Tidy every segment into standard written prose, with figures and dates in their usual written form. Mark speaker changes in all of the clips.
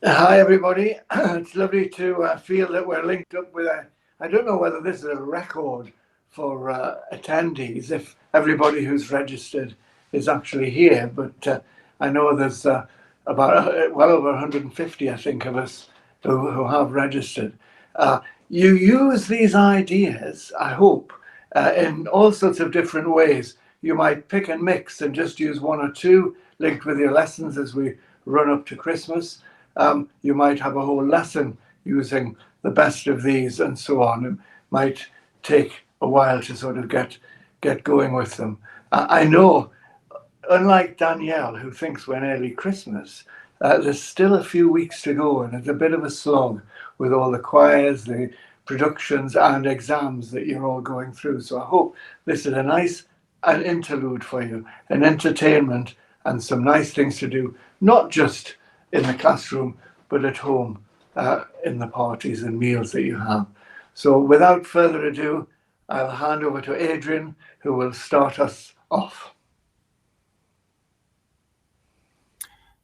Speaker 1: Hi, everybody. It's lovely to feel that we're linked up with I don't know whether this is a record for attendees, if everybody who's registered is actually here, but I know there's about well over 150, I think, of us who have registered. Uh, you use these ideas, I hope, in all sorts of different ways. You might pick and mix and just use one or two linked with your lessons as we run up to Christmas. You might have a whole lesson using the best of these and so on. It might take a while to sort of get going with them. I know, unlike Danielle, who thinks we're nearly Christmas, there's still a few weeks to go, and it's a bit of a slog with all the choirs, the productions, and exams that you're all going through. So I hope this is a nice an interlude for you, an entertainment, and some nice things to do, not just in the classroom, but at home, in the parties and meals that you have. So without further ado, I'll hand over to Adrian, who will start us off.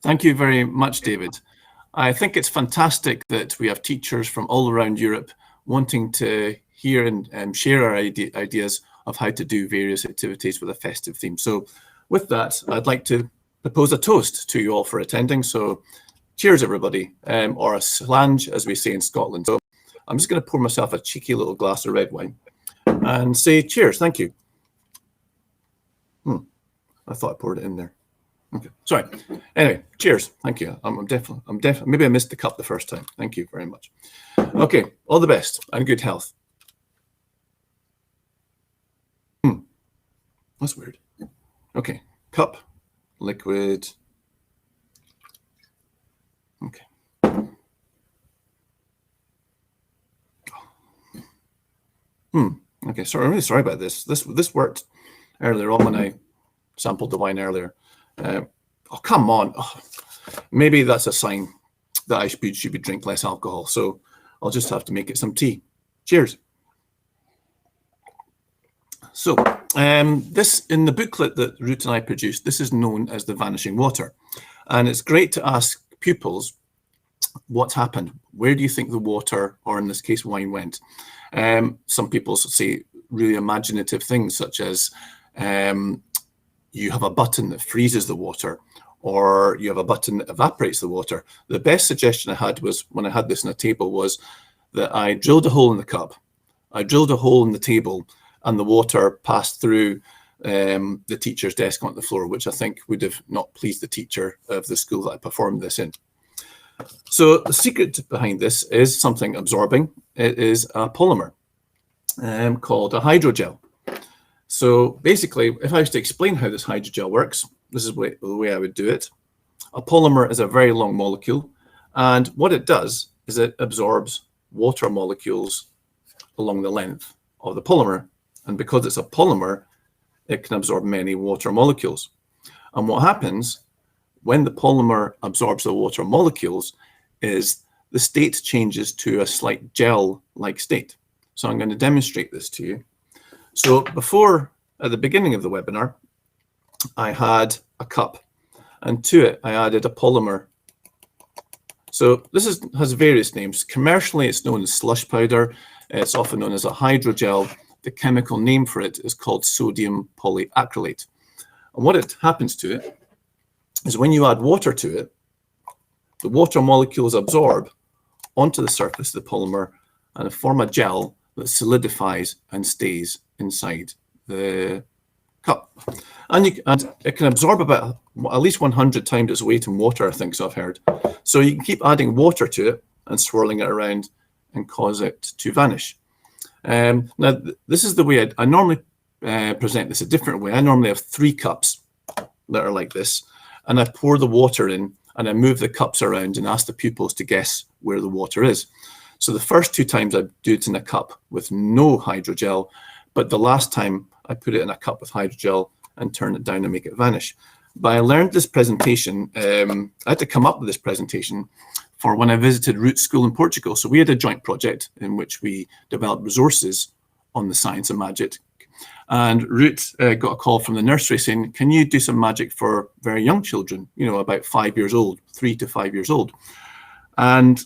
Speaker 2: Thank you very much, David. I think it's fantastic that we have teachers from all around Europe wanting to hear and share our ideas of how to do various activities with a festive theme. So with that, I'd like to propose a toast to you all for attending. So cheers, everybody, or a slange, as we say in Scotland. So I'm just going to pour myself a cheeky little glass of red wine and say cheers. Thank you. I thought I poured it in there. Okay, sorry. Anyway, cheers. Thank you. I'm definitely. Maybe I missed the cup the first time. Thank you very much. Okay, all the best and good health. That's weird. Okay, cup, liquid. Okay. Okay, sorry. I'm really sorry about this. This worked earlier on when I sampled the wine earlier. Oh, come on. Oh, maybe that's a sign that I should be drink less alcohol. So I'll just have to make it some tea. Cheers. So this, in the booklet that Ruth and I produced, this is known as the vanishing water. And it's great to ask pupils what happened. Where do you think the water, or in this case, wine went? Some people say really imaginative things, such as you have a button that freezes the water, or you have a button that evaporates the water. The best suggestion I had was, when I had this on a table, was that I drilled a hole in the cup, I drilled a hole in the table, and the water passed through the teacher's desk onto the floor, which I think would have not pleased the teacher of the school that I performed this in. So the secret behind this is something absorbing. It is a polymer called a hydrogel. So basically, if I was to explain how this hydrogel works, this is the way I would do it. A polymer is a very long molecule, and what it does is it absorbs water molecules along the length of the polymer. And because it's a polymer, it can absorb many water molecules. And what happens when the polymer absorbs the water molecules is the state changes to a slight gel-like state. So I'm going to demonstrate this to you. So before, at the beginning of the webinar, I had a cup, and to it I added a polymer. So this has various names. Commercially, it's known as slush powder. It's often known as a hydrogel. The chemical name for it is called sodium polyacrylate. And what it happens to it is when you add water to it, the water molecules absorb onto the surface of the polymer and form a gel that solidifies and stays inside the cup. And it can absorb about at least 100 times its weight in water, I think, so I've heard. So you can keep adding water to it and swirling it around and cause it to vanish. Now, this is the way I normally present this a different way. I normally have 3 cups that are like this, and I pour the water in and I move the cups around and ask the pupils to guess where the water is. So the first 2 times I do it in a cup with no hydrogel, but the last time I put it in a cup with hydrogel and turn it down and make it vanish. But I learned this presentation, I had to come up with this presentation for when I visited Ruth's school in Portugal. So we had a joint project in which we developed resources on the science of magic. And Ruth got a call from the nursery saying, can you do some magic for very young children, you know, about 5 years old, 3 to 5 years old? And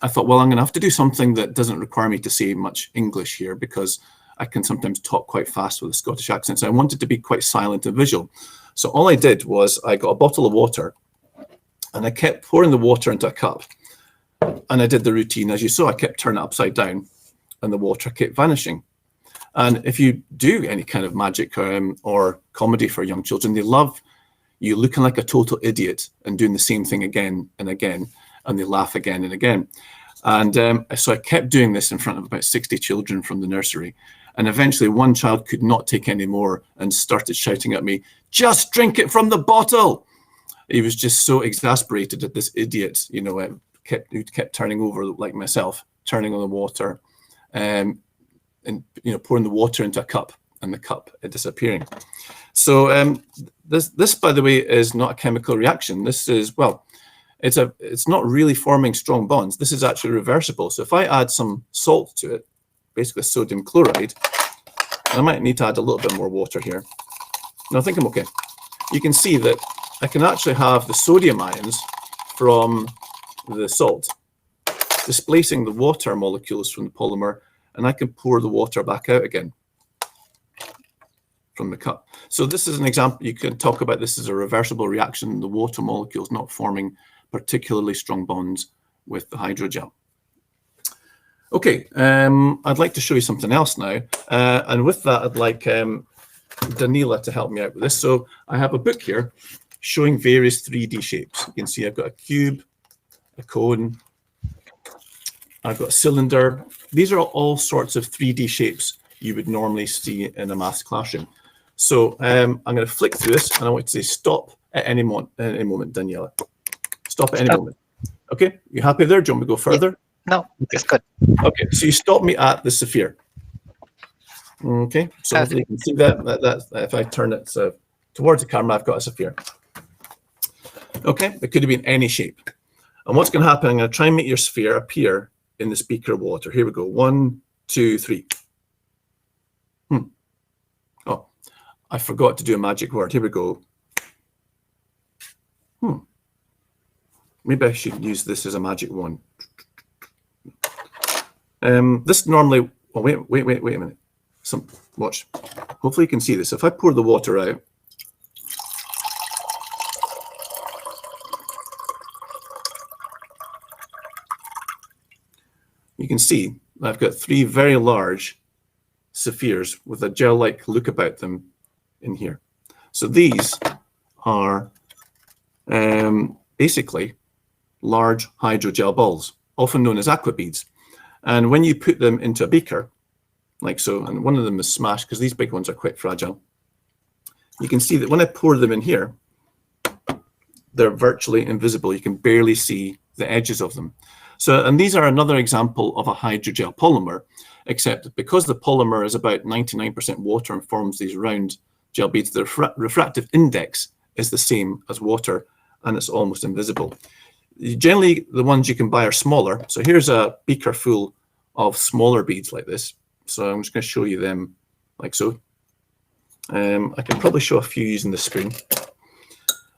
Speaker 2: I thought, well, I'm going to have to do something that doesn't require me to say much English here, because I can sometimes talk quite fast with a Scottish accent. So I wanted to be quite silent and visual. So all I did was I got a bottle of water and I kept pouring the water into a cup. And I did the routine. As you saw, I kept turning it upside down and the water kept vanishing. And if you do any kind of magic or comedy for young children, they love you looking like a total idiot and doing the same thing again and again, and they laugh again and again. And so I kept doing this in front of about 60 children from the nursery. And eventually one child could not take any more and started shouting at me, "Just drink it from the bottle." He was just so exasperated at this idiot, you know, who kept turning over like myself, turning on the water, and you know, pouring the water into a cup and the cup disappearing. So this, by the way, is not a chemical reaction. This is, well, it's not really forming strong bonds. This is actually reversible. So if I add some salt to it, basically sodium chloride, and I might need to add a little bit more water here. No, I think I'm okay. You can see that I can actually have the sodium ions from the salt displacing the water molecules from the polymer, and I can pour the water back out again from the cup. So this is an example. You can talk about this as a reversible reaction, the water molecules not forming particularly strong bonds with the hydrogel. Okay, I'd like to show you something else now. And with that, I'd like Daniela to help me out with this. So I have a book here showing various 3D shapes. You can see I've got a cube, a cone, I've got a cylinder. These are all sorts of 3D shapes you would normally see in a maths classroom. So I'm going to flick through this, and I want to say stop at any moment, Daniela. Stop at any moment. Okay, you happy there? Do you want me to go further?
Speaker 3: No, it's good.
Speaker 2: Okay, so you stop me at the sphere. Okay, so hopefully you can see that if I turn it towards the camera, I've got a sphere. Okay, it could have been any shape. And what's going to happen, I'm going to try and make your sphere appear in this beaker of water. Here we go. 1, 2, 3. Oh, I forgot to do a magic word. Here we go. Maybe I should use this as a magic wand. This normally, oh, wait a minute. Watch. Hopefully you can see this. If I pour the water out, you can see I've got 3 very large spheres with a gel-like look about them in here. So these are basically large hydrogel balls, often known as aqua beads. And when you put them into a beaker, like so, and one of them is smashed because these big ones are quite fragile, you can see that when I pour them in here, they're virtually invisible. You can barely see the edges of them. So, and these are another example of a hydrogel polymer, except because the polymer is about 99% water and forms these round gel beads, the refractive index is the same as water, and it's almost invisible. Generally, the ones you can buy are smaller. So here's a beaker full of smaller beads like this. So I'm just going to show you them like so. I can probably show a few using the spoon.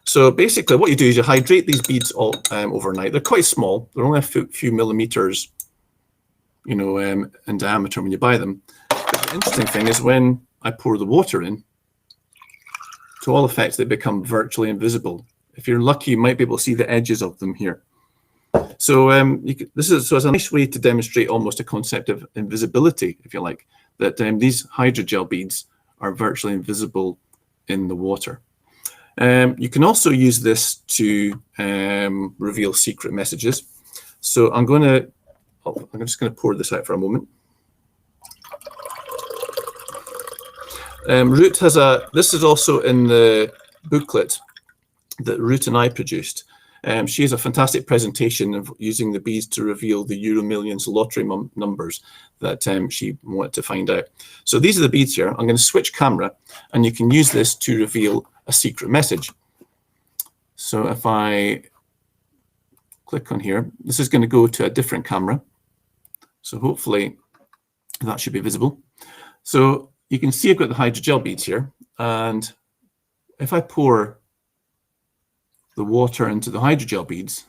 Speaker 2: So basically what you do is you hydrate these beads all overnight. They're quite small. They're only a few millimeters, you know, in diameter when you buy them. But the interesting thing is when I pour the water in, to all effects, they become virtually invisible. If you're lucky, you might be able to see the edges of them here. So this is a nice way to demonstrate almost a concept of invisibility, if you like, that these hydrogel beads are virtually invisible in the water. You can also use this to reveal secret messages. So I'm just going to pour this out for a moment. Ruth has this is also in the booklet that Ruth and I produced. She has a fantastic presentation of using the beads to reveal the Euro Millions lottery numbers that she wanted to find out. So these are the beads here. I'm going to switch camera, and you can use this to reveal a secret message. So if I click on here, this is going to go to a different camera. So hopefully that should be visible. So you can see I've got the hydrogel beads here, and if I pour the water into the hydrogel beads,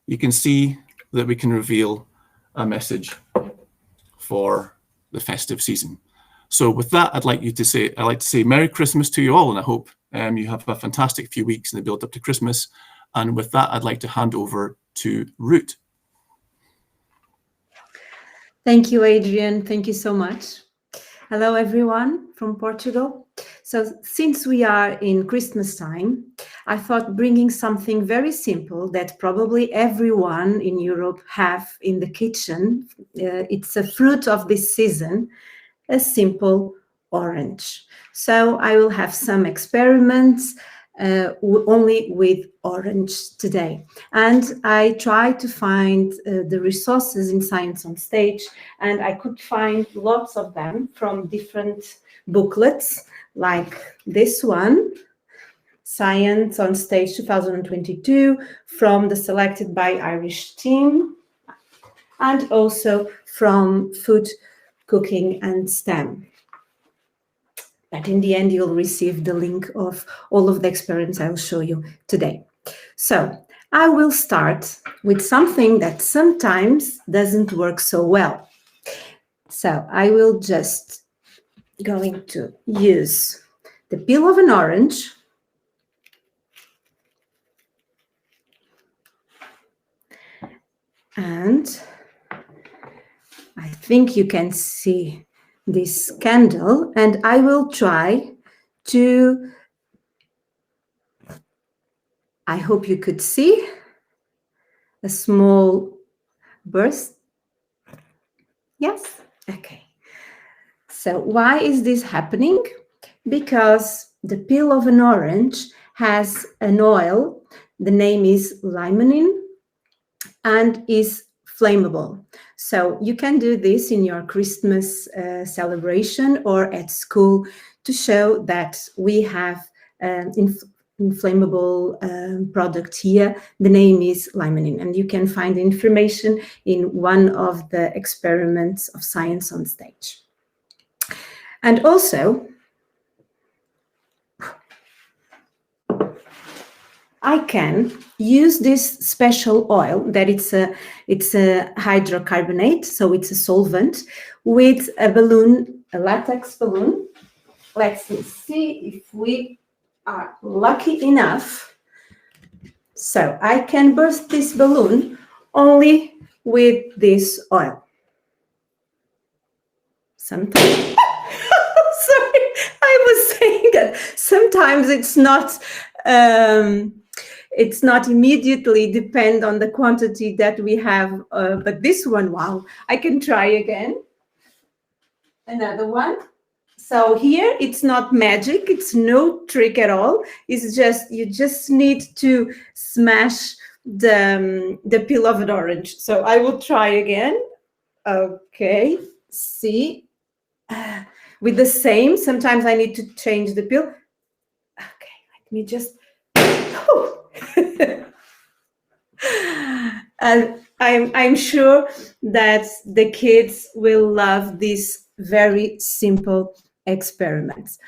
Speaker 2: you can see that we can reveal a message for the festive season. So with that, I'd like to say Merry Christmas to you all, and I hope you have a fantastic few weeks in the build up to Christmas. And with that, I'd like to hand over to Ruth.
Speaker 3: Thank you, Adrian. Thank you so much. Hello, everyone from Portugal. So since we are in Christmas time, I thought bringing something very simple that probably everyone in Europe have in the kitchen. It's a fruit of this season, a simple orange. So I will have some experiments only with orange today. And I tried to find the resources in Science on Stage, and I could find lots of them from different booklets, like this one, Science on Stage 2022, from the Selected by Irish team, and also from Food, Cooking and STEM. But in the end, you'll receive the link of all of the experiments I'll show you today. So I will start with something that sometimes doesn't work so well. So I will just going to use the peel of an orange, and I think you can see this candle, and I will try to, I hope you could see a small burst. Yes? Okay. So why is this happening? Because the peel of an orange has an oil, the name is limonene, and is flammable. So you can do this in your Christmas celebration or at school to show that we have inflammable product here. The name is limonene, and you can find information in one of the experiments of Science on Stage. And also, I can use this special oil that it's a hydrocarbonate, so it's a solvent, with a balloon, a latex balloon. Let's see if we are lucky enough. So I can burst this balloon only with this oil. Sometimes, sorry, I was saying that sometimes it's not immediately depend on the quantity that we have, but this one, wow, I can try again. Another one. So here it's not magic, it's no trick at all. It's just, you just need to smash the peel of an orange. So I will try again. Okay, see, with the same, sometimes I need to change the peel. Okay, let me just, and I'm sure that the kids will love these very simple experiments.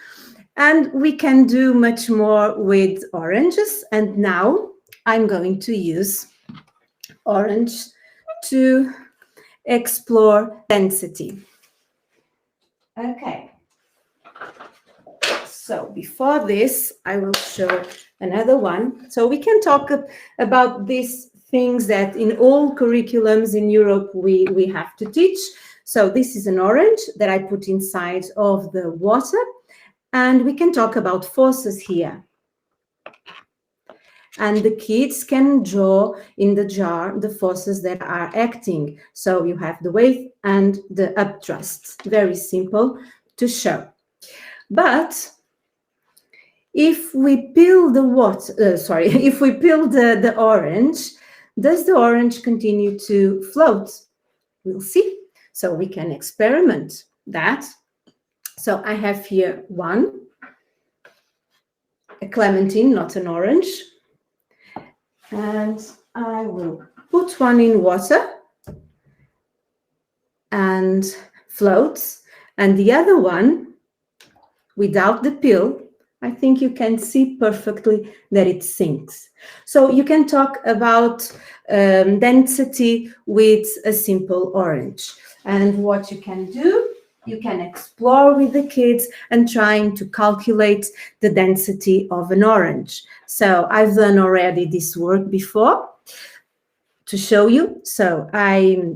Speaker 3: And we can do much more with oranges. And now I'm going to use orange to explore density. Okay. So before this, I will show another one. So we can talk about these things that in all curriculums in Europe we have to teach. So this is an orange that I put inside of the water, and we can talk about forces here. And the kids can draw in the jar the forces that are acting. So you have the weight and the upthrust. Very simple to show. But if we peel the if we peel the orange, does the orange continue to float? We'll see. So we can experiment that. So I have here one, a clementine, not an orange. And I will put one in water and floats. And the other one, without the peel, I think you can see perfectly that it sinks. So you can talk about density with a simple orange. And what you can do, you can explore with the kids and trying to calculate the density of an orange. So I've done already this work before to show you. So I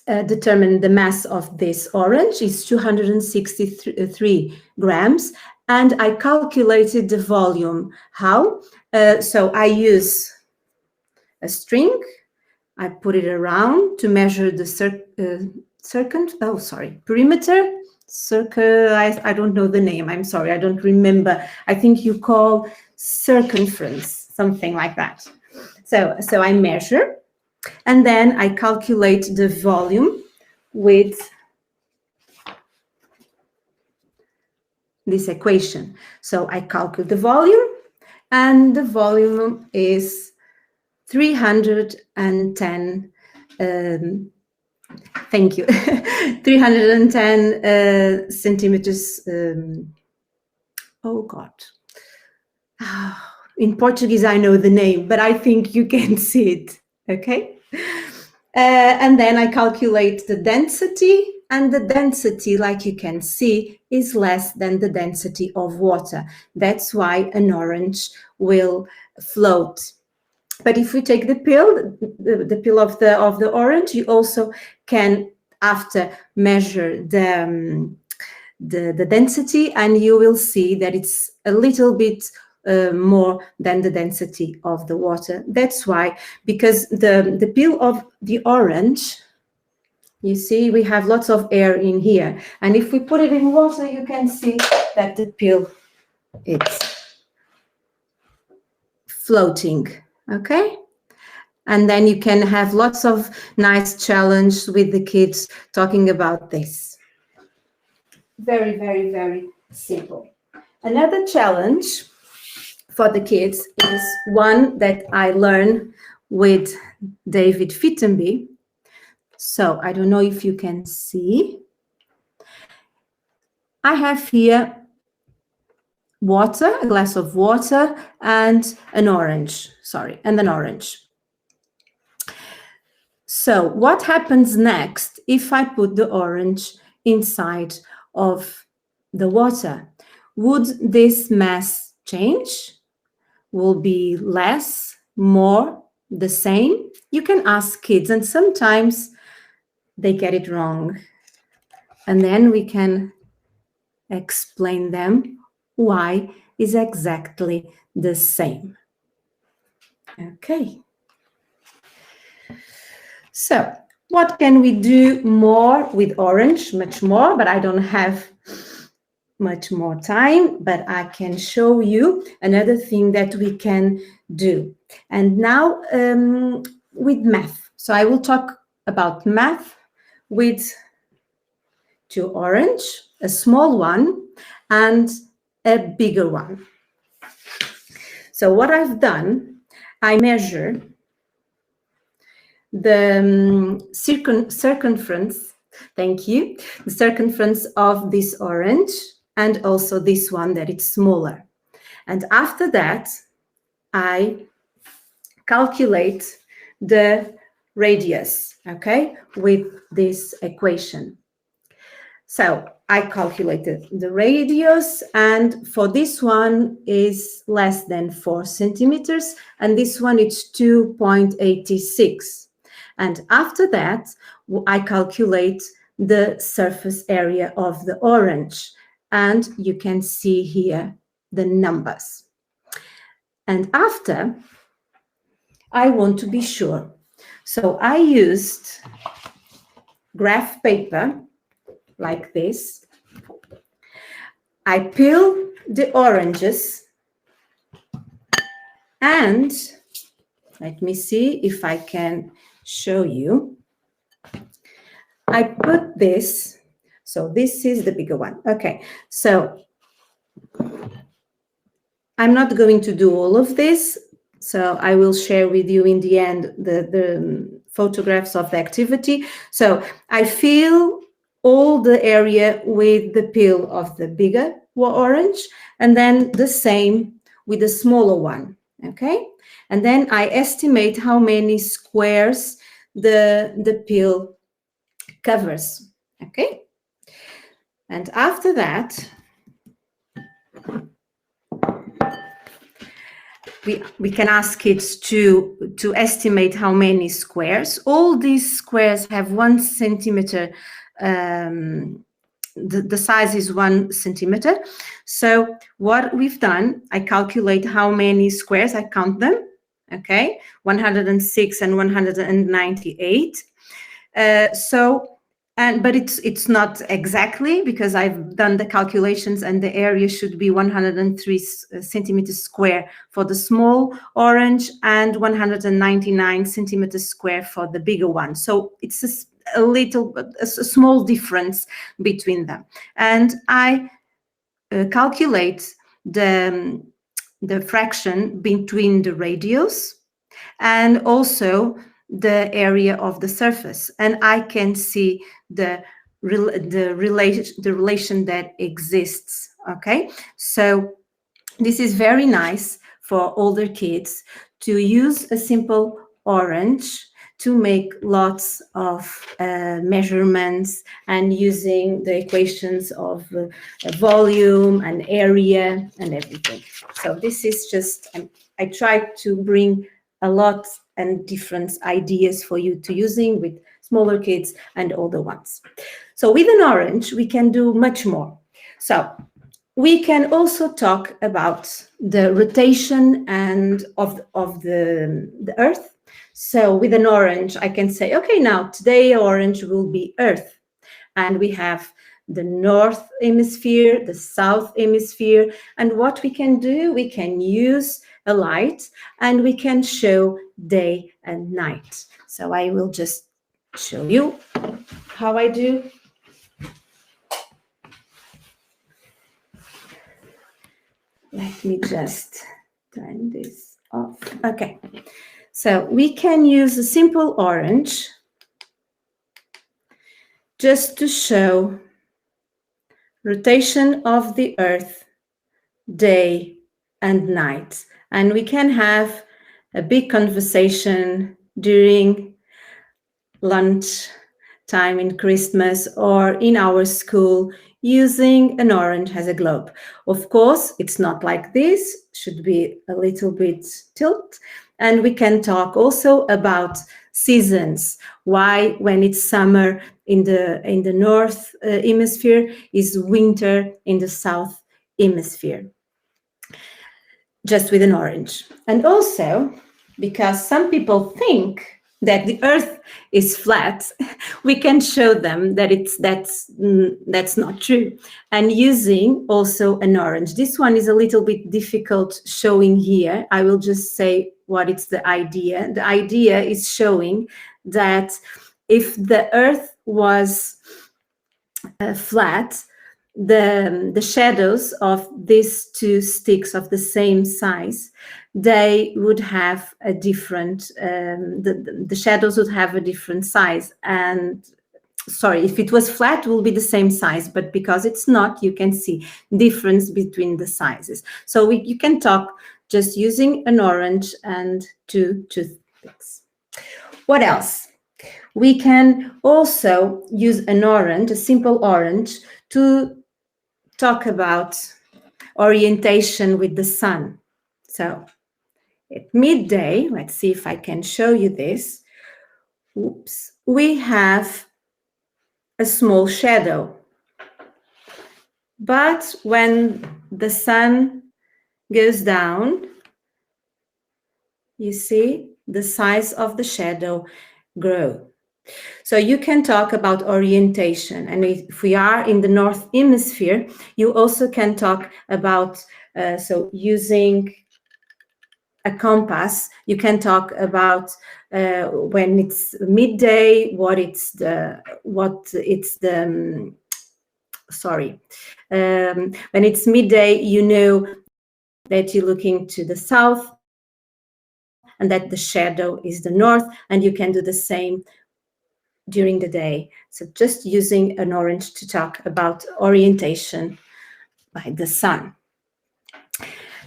Speaker 3: determined the mass of this orange is 263 grams, and I calculated the volume. How? So I use a string, I put it around to measure the perimeter. I don't know the name, I'm sorry, I don't remember. I think you call circumference, something like that. So I measure, and then I calculate the volume with this equation. So I calculate the volume, and the volume is 310, thank you, 310 centimeters, oh God. In Portuguese, I know the name, but I think you can see it, okay? And then I calculate the density, and the density, like you can see, is less than the density of water. That's why an orange will float. But if we take the peel, the peel of the orange, you also can, after, measure the density, and you will see that it's a little bit more than the density of the water. That's why, because the peel of the orange, you see, we have lots of air in here. And if we put it in water, you can see that the peel, it's floating, okay? And then you can have lots of nice challenge with the kids talking about this. Very, very, very simple. Another challenge for the kids is one that I learned with David Fittenby. So I don't know if you can see. I have here water, a glass of water, and an orange, and an orange. So what happens next if I put the orange inside of the water? Would this mass change? Will be less, more, the same? You can ask kids, and sometimes they get it wrong. And then we can explain them why is exactly the same. Okay. So what can we do more with orange? Much more, but I don't have much more time, but I can show you another thing that we can do. And now with math. So I will talk about math with two orange, a small one and a bigger one. So what I've done, I measure the circumference, thank you, the circumference of this orange, and also this one that it's smaller. And after that, I calculate the radius, okay, with this equation. So I calculated the radius, and for this one is less than 4 centimeters, and this one is 2.86. And after that, I calculate the surface area of the orange, and you can see here the numbers. And after, I want to be sure. So I used graph paper like this. I peel the oranges, and let me see if I can show you. I put this, so this is the bigger one. Okay, so I'm not going to do all of this, so I will share with you in the end the photographs of the activity. So I fill all the area with the peel of the bigger orange, and then the same with the smaller one, okay? And then I estimate how many squares the pill covers, okay? And after that, we can ask kids to estimate how many squares. All these squares have 1 centimeter, the size is 1 centimeter. So what we've done, I calculate how many squares, I count them, okay, 106 and 198. But it's not exactly, because I've done the calculations, and the area should be 103 centimeters square for the small orange and 199 centimeters square for the bigger one. So it's a small difference between them. And I calculate the fraction between the radius and also the area of the surface, and I can see the relation that exists, okay? So this is very nice for older kids to use a simple orange to make lots of measurements and using the equations of volume and area and everything. So this is just, I try to bring a lot and different ideas for you to using with smaller kids and older ones. So with an orange, we can do much more. So we can also talk about the rotation and of the Earth. So with an orange, I can say, okay, now today orange will be Earth. And we have the North Hemisphere, the South Hemisphere. And what we can do, we can use a light and we can show day and night. So I will just show you how I do. Let me just turn this off. Okay, so we can use a simple orange just to show rotation of the Earth, day and night. And we can have a big conversation during lunch time in Christmas or in our school using an orange as a globe. Of course, it's not like this, should be a little bit tilt. And we can talk also about seasons, why when it's summer in the North Hemisphere is winter in the South Hemisphere, just with an orange. And also, because some people think that the Earth is flat, we can show them that that's not true. And using also an orange. This one is a little bit difficult showing here. I will just say what is the idea. The idea is showing that if the Earth was flat, the shadows of these two sticks of the same size, they would have a different, the shadows would have a different size. And sorry, if it was flat, it will be the same size, but because it's not, you can see difference between the sizes. So you can talk just using an orange and two toothpicks. What else? We can also use an orange, a simple orange, to talk about orientation with the sun. So at midday, let's see if I can show you this. Oops, we have a small shadow. But when the sun goes down, you see the size of the shadow grow. So you can talk about orientation. And if we are in the North Hemisphere, you also can talk about, so using a compass, you can talk about when it's midday, when it's midday, you know that you're looking to the south and that the shadow is the north, and you can do the same during the day. So just using an orange to talk about orientation by the sun.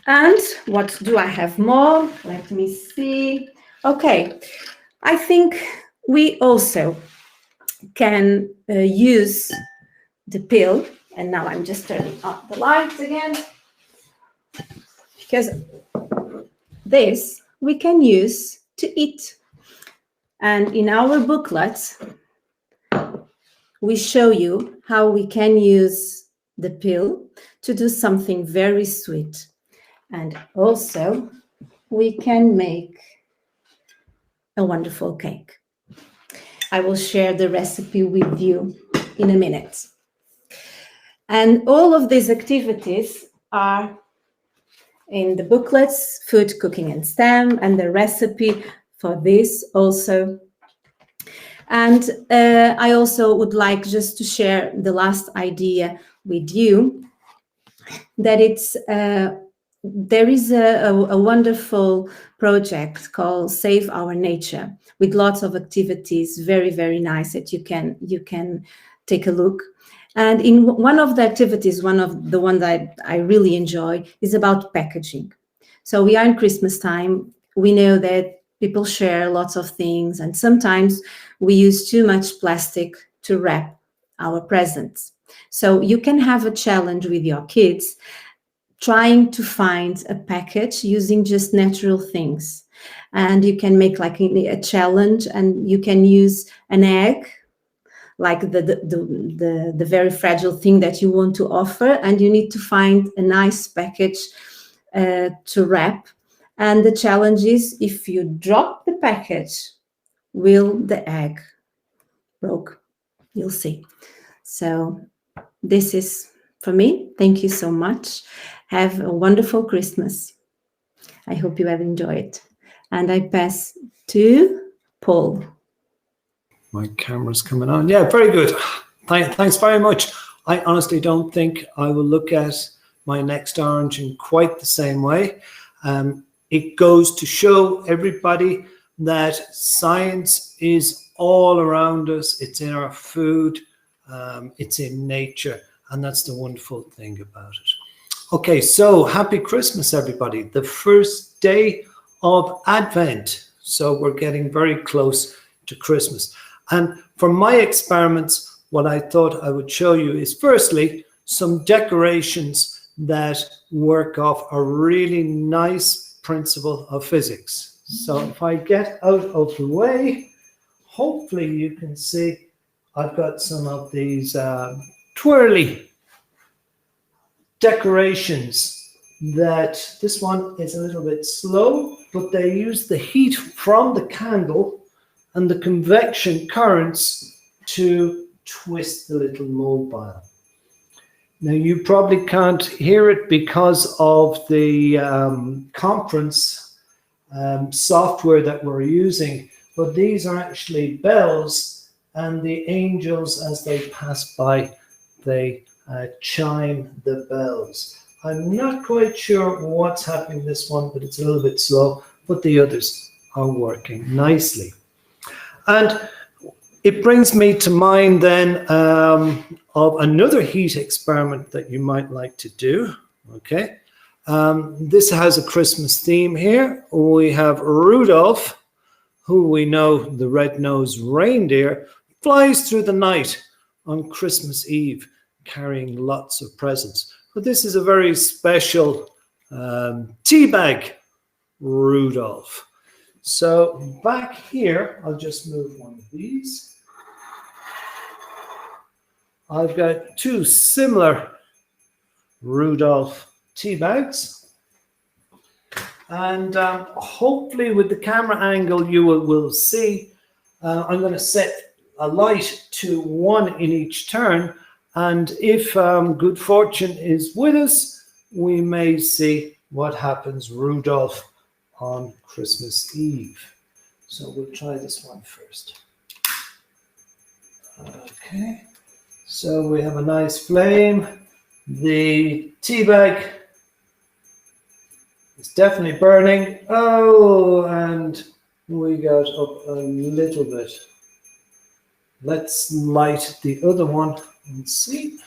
Speaker 3: And what do I have more? Let me see. Okay, I think we also can use the pill. And now I'm just turning up the lights again, because this we can use to eat. And in our booklet, we show you how we can use the pill to do something very sweet. And also, we can make a wonderful cake. I will share the recipe with you in a minute. And all of these activities are in the booklets, Food, Cooking and STEM, and the recipe for this also. And I also would like just to share the last idea with you, that it's there is a wonderful project called Save Our Nature, with lots of activities, very, very nice, that you can take a look. And in one of the activities, one of the ones that I really enjoy is about packaging. So we are in Christmas time. We know that people share lots of things, and sometimes we use too much plastic to wrap our presents. So you can have a challenge with your kids, trying to find a package using just natural things. And you can make like a challenge, and you can use an egg, like the very fragile thing that you want to offer, and you need to find a nice package to wrap. And the challenge is, if you drop the package, will the egg broke? You'll see. So this is for me. Thank you so much. Have a wonderful Christmas. I hope you have enjoyed. And I pass to Paul.
Speaker 4: My camera's coming on. Yeah, very good. Thanks very much. I honestly don't think I will look at my next orange in quite the same way. It goes to show everybody that science is all around us. It's in our food. It's in nature. And that's the wonderful thing about it. Okay, so happy Christmas, everybody. The first day of Advent. So we're getting very close to Christmas. And for my experiments, what I thought I would show you is firstly, some decorations that work off a really nice principle of physics. So if I get out of the way, hopefully you can see I've got some of these twirly decorations. That this one is a little bit slow, but they use the heat from the candle and the convection currents to twist the little mobile. Now you probably can't hear it because of the conference software that we're using, but these are actually bells, and the angels, as they pass by, they chime the bells. I'm not quite sure what's happening this one, but it's a little bit slow, but the others are working nicely. And it brings me to mind then of another heat experiment that you might like to do. Okay, this has a Christmas theme here. We have Rudolph, who we know, the red-nosed reindeer, flies through the night on Christmas Eve, carrying lots of presents. But this is a very special tea bag Rudolph. So back here, I'll just move one of these. I've got two similar Rudolph tea bags. And hopefully with the camera angle, you will see, I'm going to set a light to one in each turn. And if good fortune is with us, we may see what happens Rudolph on Christmas Eve. So we'll try this one first. Okay, so we have a nice flame. The tea bag is definitely burning. Oh, and we got up a little bit. Let's light the other one and see.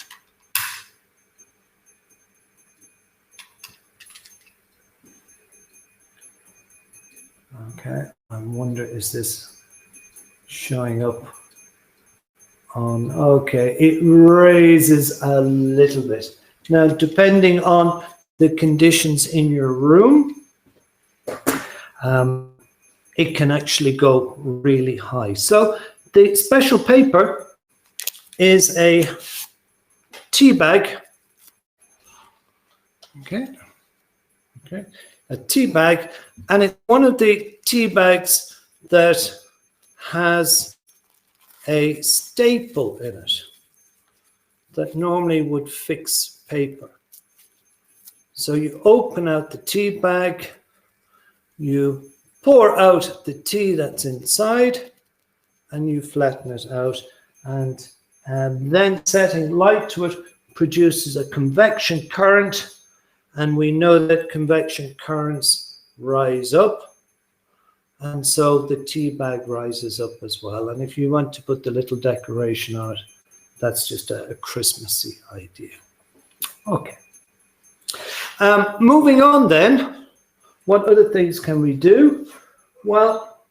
Speaker 4: Okay, I wonder, is this showing up on? Okay, it raises a little bit. Now, depending on the conditions in your room, it can actually go really high. So the special paper is a tea bag. Okay, a tea bag, and it's one of the tea bags that has a staple in it that normally would fix paper. So you open out the tea bag, you pour out the tea that's inside, and you flatten it out, and then setting light to it produces a convection current, and we know that convection currents rise up, and so the tea bag rises up as well. And if you want to put the little decoration on it, that's just a Christmassy idea. Okay. Moving on then, what other things can we do? Well,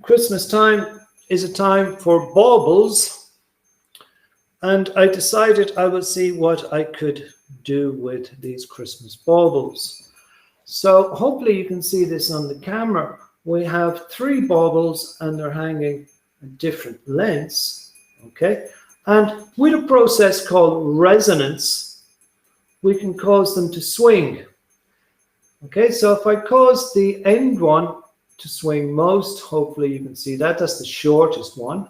Speaker 4: Christmas time is a time for baubles, and I decided I will see what I could do with these Christmas baubles. So hopefully you can see this on the camera. We have 3 baubles and they're hanging at different lengths, okay? And with a process called resonance, we can cause them to swing. Okay, so if I cause the end one to swing most, hopefully you can see that, that's the shortest one.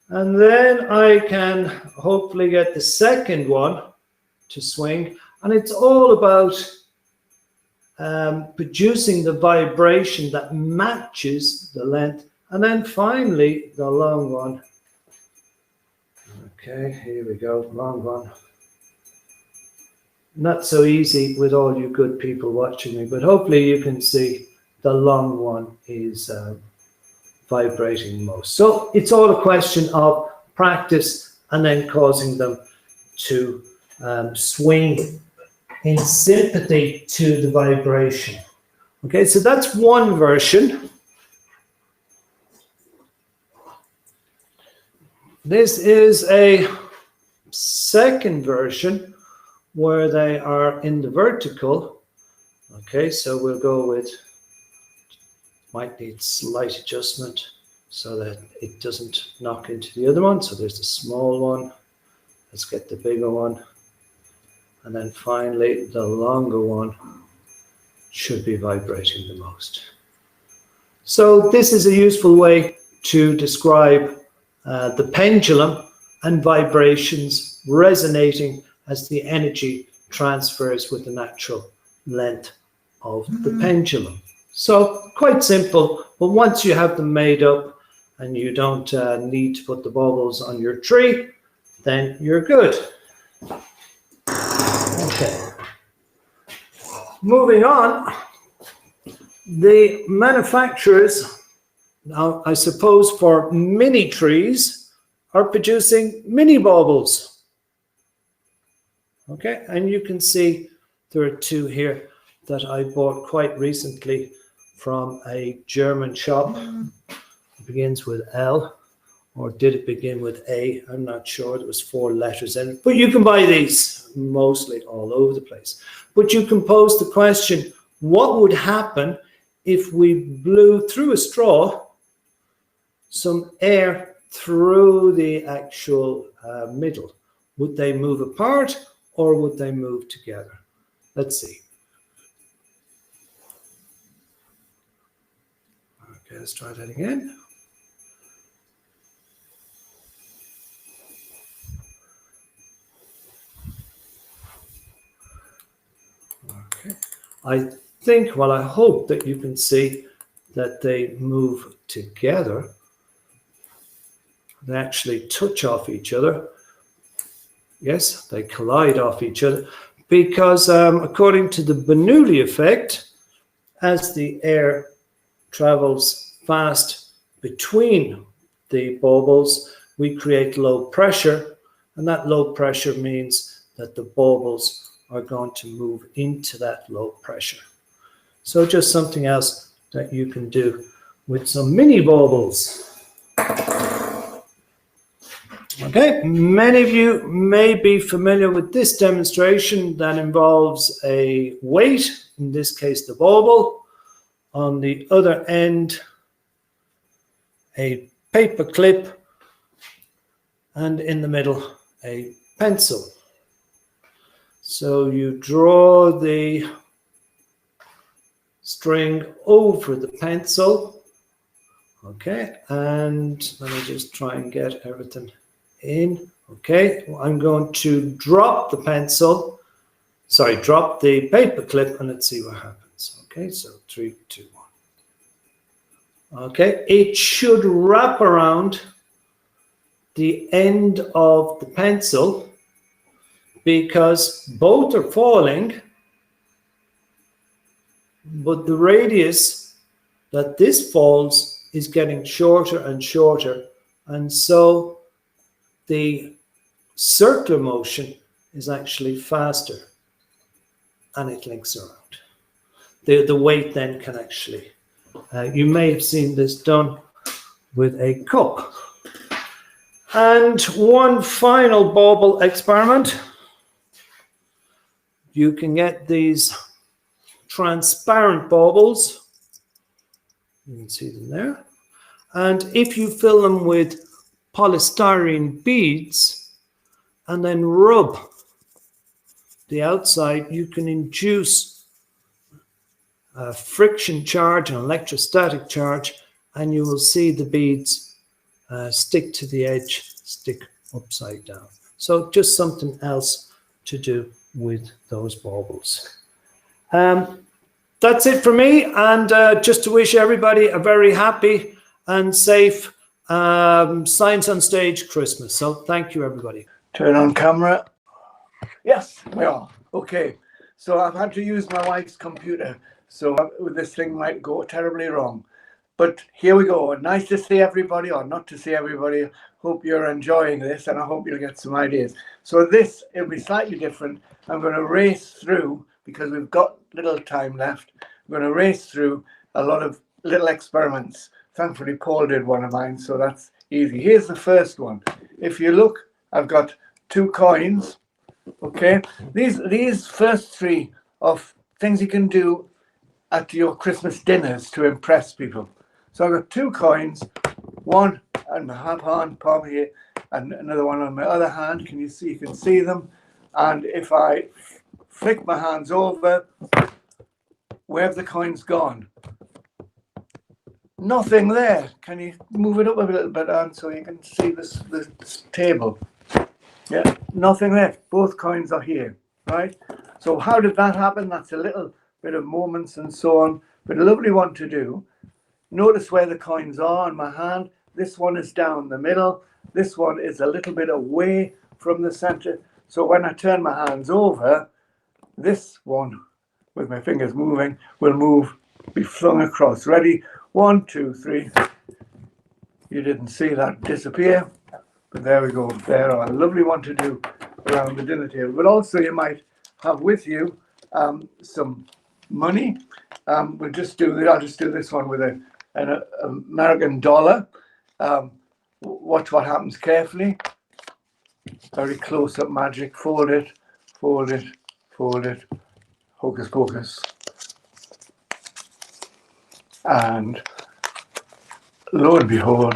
Speaker 4: And then I can hopefully get the second one to swing. And it's all about producing the vibration that matches the length. And then finally, the long one. Okay, here we go, long one. Not so easy with all you good people watching me, but hopefully you can see the long one is vibrating most. So it's all a question of practice and then causing them to swing in sympathy to the vibration. Okay, so that's one version. This is a second version where they are in the vertical. Okay, so we'll go with, might need slight adjustment so that it doesn't knock into the other one. So there's the small one. Let's get the bigger one. And then finally, the longer one should be vibrating the most. So this is a useful way to describe the pendulum and vibrations resonating as the energy transfers with the natural length of the pendulum. So quite simple, but once you have them made up and you don't need to put the baubles on your tree, then you're good. Okay. Moving on, the manufacturers, now I suppose for mini trees, are producing mini baubles. Okay, and you can see there are 2 here that I bought quite recently from a German shop. It begins with L, or did it begin with A? I'm not sure. There was 4 letters in it. But you can buy these mostly all over the place. But you can pose the question, what would happen if we blew through a straw some air through the actual middle? Would they move apart or would they move together? Let's see. Okay, let's try that again. Okay, I think, well, I hope that you can see that they move together. They actually touch off each other. Yes, they collide off each other because according to the Bernoulli effect, as the air travels fast between the baubles, we create low pressure, and that low pressure means that the baubles are going to move into that low pressure. So just something else that you can do with some mini baubles. Okay, many of you may be familiar with this demonstration that involves a weight, in this case the bauble, on the other end a paper clip, and in the middle a pencil. So you draw the string over the pencil. Okay, and let me just try and get everything in. Okay, I'm going to drop the pencil, sorry, drop the paper clip, and let's see what happens. Okay, so 3, 2, 1. Okay, it should wrap around the end of the pencil because both are falling, but the radius that this falls is getting shorter and shorter, and so the circular motion is actually faster and it links around. The weight then can actually, you may have seen this done with a cup. And one final bauble experiment. You can get these transparent baubles. You can see them there. And if you fill them with polystyrene beads and then rub the outside, you can induce a friction charge, an electrostatic charge, and you will see the beads stick to the edge, stick upside down. So just something else to do with those baubles. That's it for me, and just to wish everybody a very happy and safe Science on Stage Christmas. So thank you, everybody.
Speaker 1: Turn on camera. Yes, we are. Okay. So I've had to use my wife's computer, so this thing might go terribly wrong. But here we go. Nice to see everybody, or not to see everybody. Hope you're enjoying this, and I hope you'll get some ideas. So this, it'll be slightly different. I'm going to race through, because we've got little time left. I'm going to race through a lot of little experiments. Thankfully, Paul did one of mine, so that's easy. Here's the first one. If you look, I've got 2 coins. Okay, these first 3 of things you can do at your Christmas dinners to impress people. So I've got 2 coins, one on my palm here, and another one on my other hand. Can you see? You can see them. And if I flick my hands over, where have the coins gone? Nothing there. Can you move it up a little bit, Anne, so you can see this table? Yeah, nothing left. Both coins are here, right? So how did that happen? That's a little bit of moments and so on, but a lovely one to do. Notice where the coins are on my hand. This one is down the middle. This one is a little bit away from the center. So when I turn my hands over, this one, with my fingers moving, will move, be flung across. Ready? 1, 2, 3. You didn't see that disappear, but there we go. There are a lovely one to do around the dinner table. But also you might have with you some money. I'll just do this one with an American dollar. Watch what happens carefully. Very close-up magic. Fold it, fold it, fold it. Hocus pocus. And lo and behold,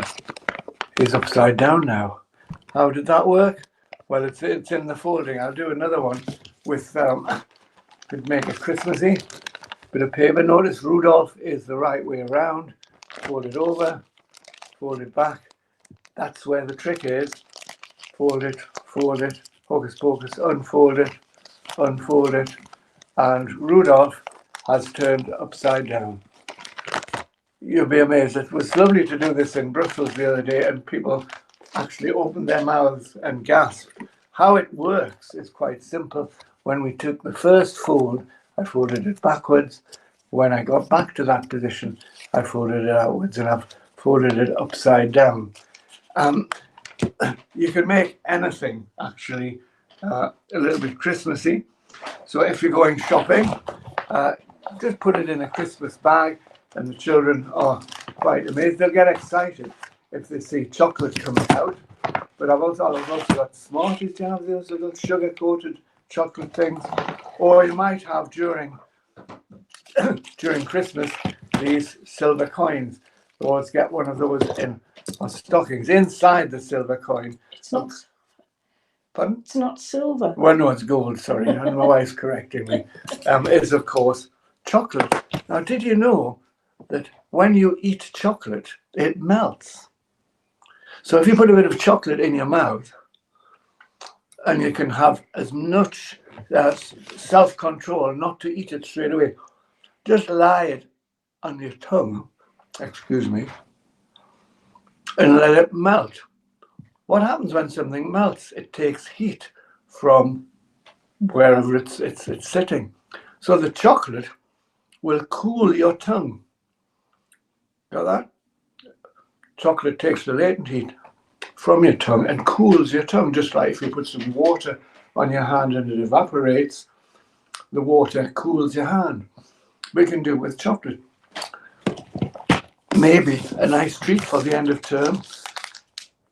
Speaker 1: he's upside down now. How did that work? Well, it's in the folding. I'll do another one with could make it Christmassy. Bit of paper. Notice Rudolph is the right way around. Fold it over, fold it back. That's where the trick is. Fold it, hocus pocus, unfold it, and Rudolph has turned upside down. You'll be amazed. It was lovely to do this in Brussels the other day, and people actually opened their mouths and gasped. How it works is quite simple. When we took the first fold, I folded it backwards. When I got back to that position, I folded it outwards, and I've folded it upside down. You can make anything actually a little bit Christmassy. So if you're going shopping, just put it in a Christmas bag. and the children are quite amazed. They'll get excited if they see chocolate coming out. But I've also got Smarties. Do you have those little sugar-coated chocolate things? Or you might have during Christmas these silver coins. Always get one of those in our stockings. Inside the silver coin.
Speaker 5: It's not.
Speaker 1: Pardon?
Speaker 5: It's not silver.
Speaker 1: Well, no, it's gold, sorry, and my wife's correcting me, is of course chocolate. Now, did you know that when you eat chocolate, it melts? So if you put a bit of chocolate in your mouth, and you can have as much self-control not to eat it straight away, just lie it on your tongue, excuse me, and let it melt. What happens when something melts? It takes heat from wherever it's sitting. So the chocolate will cool your tongue. Got that? Chocolate takes the latent heat from your tongue and cools your tongue, just like if you put some water on your hand and it evaporates, the water cools your hand. We can do it with chocolate. Maybe a nice treat for the end of term.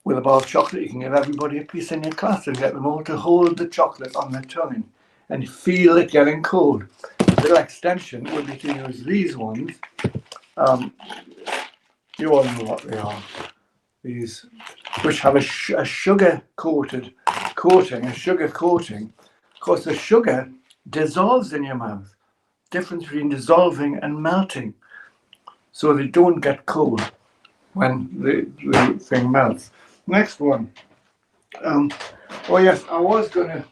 Speaker 1: With a bar of chocolate, you can give everybody a piece in your class and get them all to hold the chocolate on their tongue and feel it getting cold. A little extension would be to use these ones. You all know what they are. These, which have a sugar coating. Of course, the sugar dissolves in your mouth. Difference between dissolving and melting. So they don't get cold when the thing melts. Next one. Oh yes, I was gonna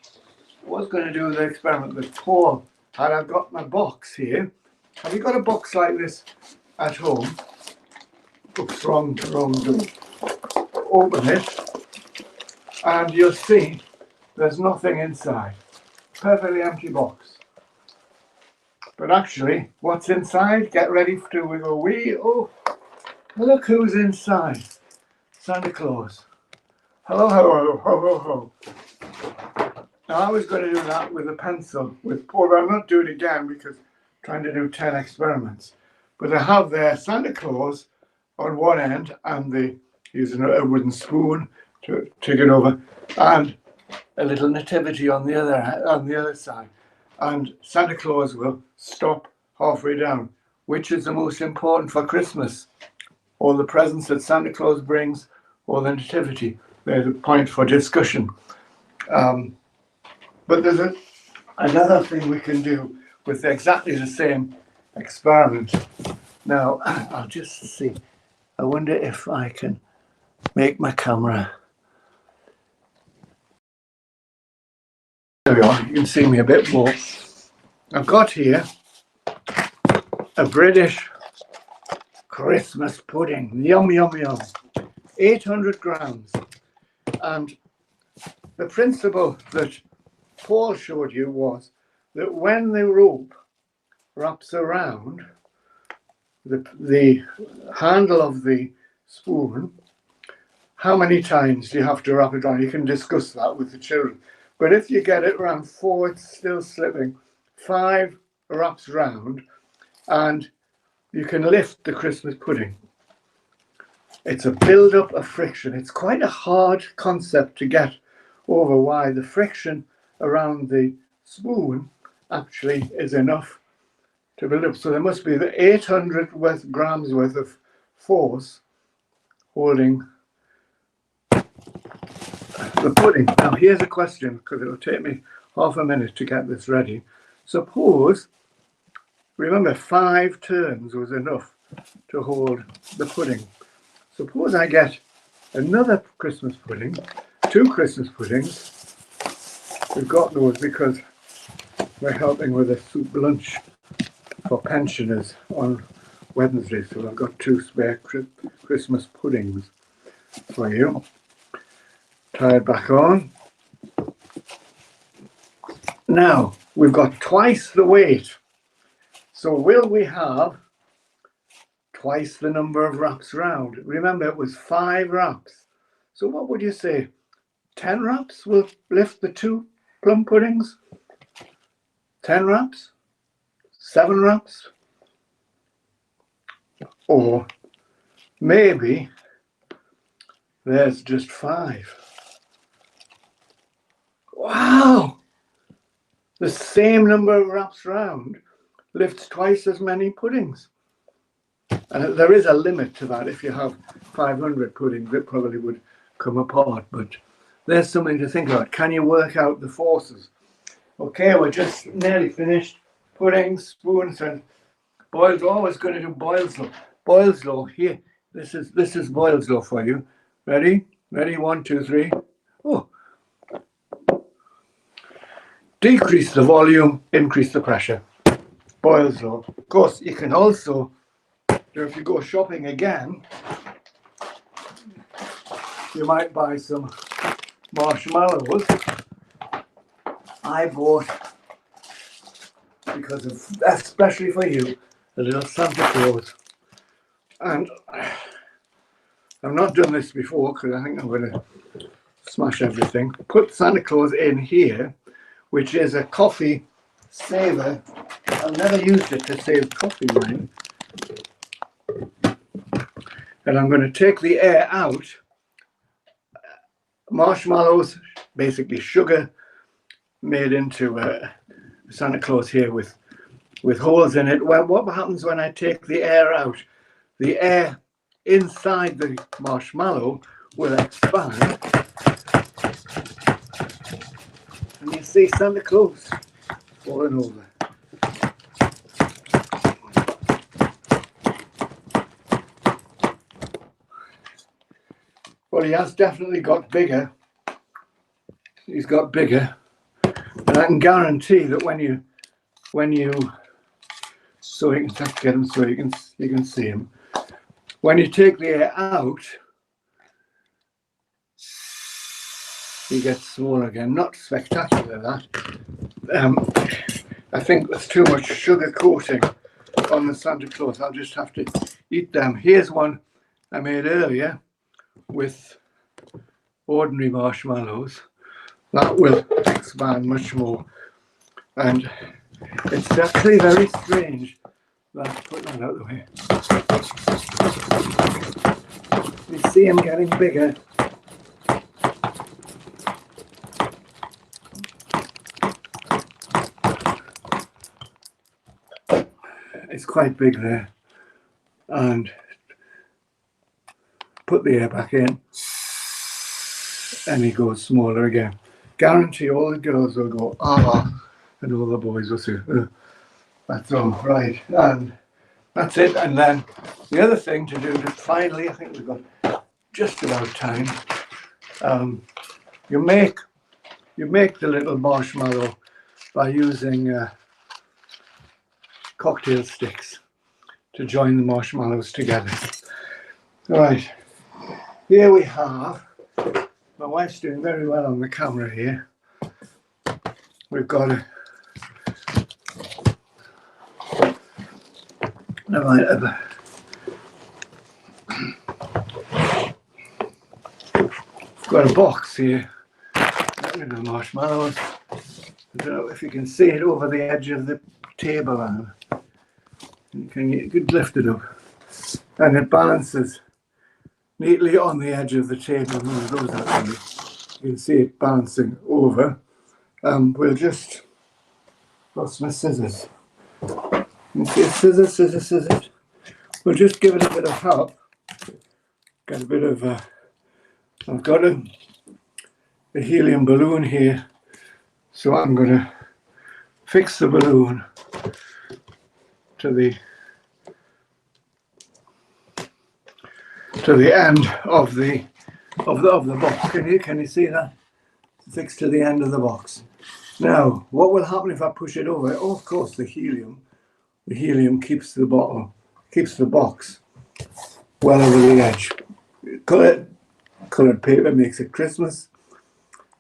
Speaker 1: do the experiment with Paul, and I've got my box here. Have you got a box like this at home? Oops, wrong door. Open it, and you'll see there's nothing inside. Perfectly empty box. But actually, what's inside? Get ready to we go wee. Oh, look who's inside. Santa Claus. Hello, hello, ho, ho, ho. Now I was going to do that with a pencil with Paul, but I'm not doing it again because I'm trying to do 10 experiments. But I have there Santa Claus on one end and using a wooden spoon to get over, and a little nativity on the other side. And Santa Claus will stop halfway down. Which is the most important for Christmas? All the presents that Santa Claus brings, or the nativity? There's a point for discussion. But there's another thing we can do with exactly the same experiment. Now, I'll just see. I wonder if I can make my camera. There we are. You can see me a bit more. I've got here a British Christmas pudding. Yum, yum, yum. 800 grams. And the principle that Paul showed you was that when the rope wraps around the handle of the spoon, how many times do you have to wrap it around? You can discuss that with the children. But if you get it around 4, it's still slipping. 5 wraps round, and you can lift the Christmas pudding. It's a build-up of friction. It's quite a hard concept to get over why the friction around the spoon actually is enough to build up. So there must be the 800 grams worth of force holding the pudding. Now here's a question, because it'll take me half a minute to get this ready. Suppose, remember 5 turns was enough to hold the pudding. Suppose I get another Christmas pudding, 2 Christmas puddings. We've got those because we're helping with a soup lunch for pensioners on Wednesday. So I've got 2 spare Christmas puddings for you. Tie it back on. Now, we've got twice the weight. So will we have twice the number of wraps round? Remember, it was 5 wraps. So what would you say? 10 wraps will lift the 2 plum puddings? 10 wraps? 7 wraps? Or maybe there's just 5. Wow! The same number of wraps round lifts twice as many puddings. And there is a limit to that. If you have 500 puddings, it probably would come apart. But there's something to think about. Can you work out the forces? Okay, we're just nearly finished. Puddings, spoons, and Boyle's always going to do Boyle's law. Boyle's law. Here, this is Boyle's law for you. Ready? Ready? 1, 2, 3. Oh. Decrease the volume, increase the pressure. Boyle's law. Of course, you can also, if you go shopping again, you might buy some marshmallows. I bought, because of, especially for you, a little Santa Claus. And I've not done this before because I think I'm going to smash everything. Put Santa Claus in here, which is a coffee saver. I've never used it to save coffee wine. And I'm going to take the air out. Marshmallows, basically sugar made into Santa Claus here with holes in it. Well, what happens when I take the air out? The air inside the marshmallow will expand. And you see Santa Claus falling over. Well, he has definitely got bigger. He's got bigger. And I can guarantee that when you so you can get him so you can see him. When you take the air out, he gets smaller again. Not spectacular, that. I think there's too much sugar coating on the Santa Claus. I'll just have to eat them. Here's one I made earlier with ordinary marshmallows. That will expand much more. And it's actually very strange. Let's put that out of the way. You see him getting bigger. It's quite big there. And put the air back in. And he goes smaller again. Guarantee all the girls will go, ah, and all the boys will say, that's all right. And that's it. And then the other thing to do, just finally, I think we've got just about time. You make the little marshmallow by using cocktail sticks to join the marshmallows together. All right, here we have, my wife's doing very well on the camera here. We've got a, got a box here, little marshmallows. I don't know if you can see it over the edge of the table, Anna. You could lift it up, and it balances neatly on the edge of the table. Move those out. You can see it balancing over. We'll just lost my scissors. You see it, scissors. We'll just give it a bit of help. Got a bit of I've got a helium balloon here, so I'm going to fix the balloon to the end of the box. Can you see that? Fixed to the end of the box. Now, what will happen if I push it over? Oh, of course, the helium keeps the box well over the edge. Colored paper makes it Christmas.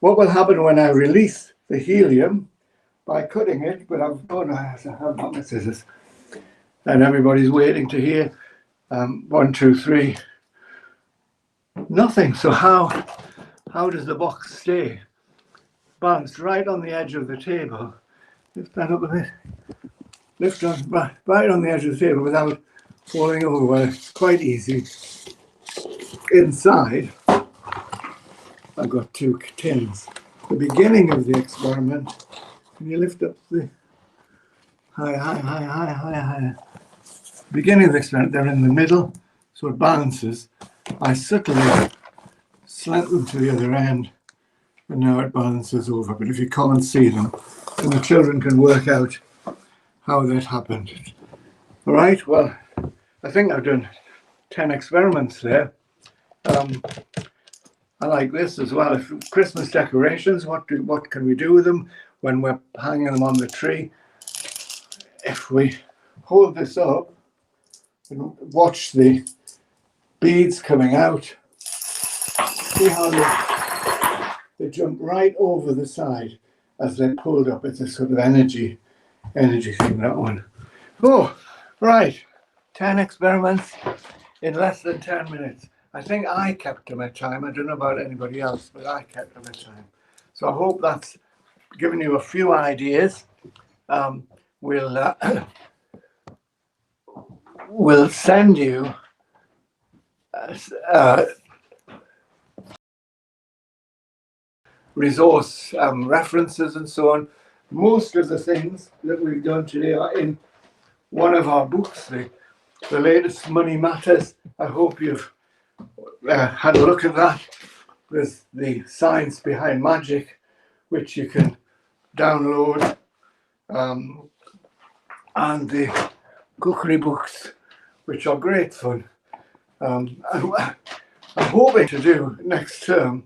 Speaker 1: What will happen when I release the helium by cutting it? But I have to have my scissors. And everybody's waiting to hear 1, 2, 3. Nothing. So how does the box stay balanced right on the edge of the table? Lift that up a bit. Lift on right on the edge of the table without falling over. It's quite easy. Inside, I've got two tins. The beginning of the experiment, can you lift up the high. Beginning of the experiment, they're in the middle, so it balances. I subtly slant them to the other end, and now it balances over. But if you can't see them, then the children can work out how that happened. All right, well, I think I've done 10 experiments there. I like this as well. If Christmas decorations, what can we do with them when we're hanging them on the tree? If we hold this up and watch the beads coming out, see how they jump right over the side as they're pulled up. It's a sort of energy thing, that one. Oh, right. 10 experiments in less than 10 minutes. I think I kept them at time. I don't know about anybody else, but I kept them at time. So I hope that's given you a few ideas. We'll send you resource references and so on. Most of the things that we've done today are in one of our books, the latest Money Matters. I hope you've had a look at that. There's the science behind magic, which you can download, and the cookery books, which are great fun. I'm hoping to do next term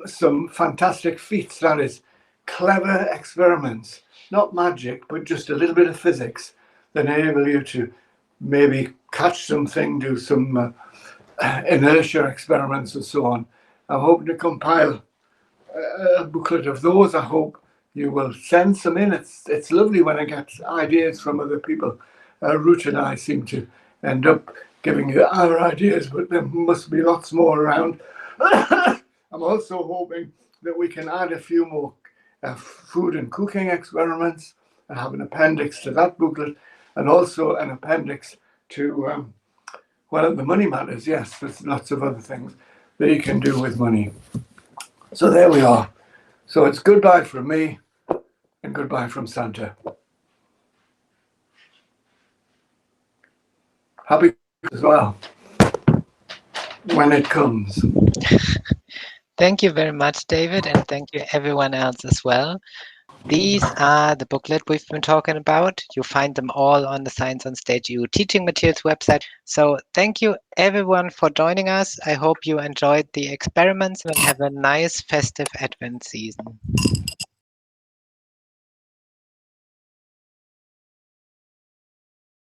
Speaker 1: some fantastic feats, that is, clever experiments, not magic, but just a little bit of physics that enable you to maybe catch something, do some inertia experiments and so on. I'm hoping to compile a booklet of those. I hope you will send some in. It's lovely when I get ideas from other people. Ruth and I seem to end up giving you our ideas, but there must be lots more around. I'm also hoping that we can add a few more food and cooking experiments and have an appendix to that booklet, and also an appendix to well, the Money Matters. Yes, there's lots of other things that you can do with money. So there we are. So it's goodbye from me and goodbye from Santa. Happy as well when it comes.
Speaker 5: Thank you very much, David, and thank you everyone else as well. These are the booklet we've been talking about. You find them all on the Science on Stage EU teaching materials website. So thank you everyone for joining us. I hope you enjoyed the experiments and have a nice festive Advent season.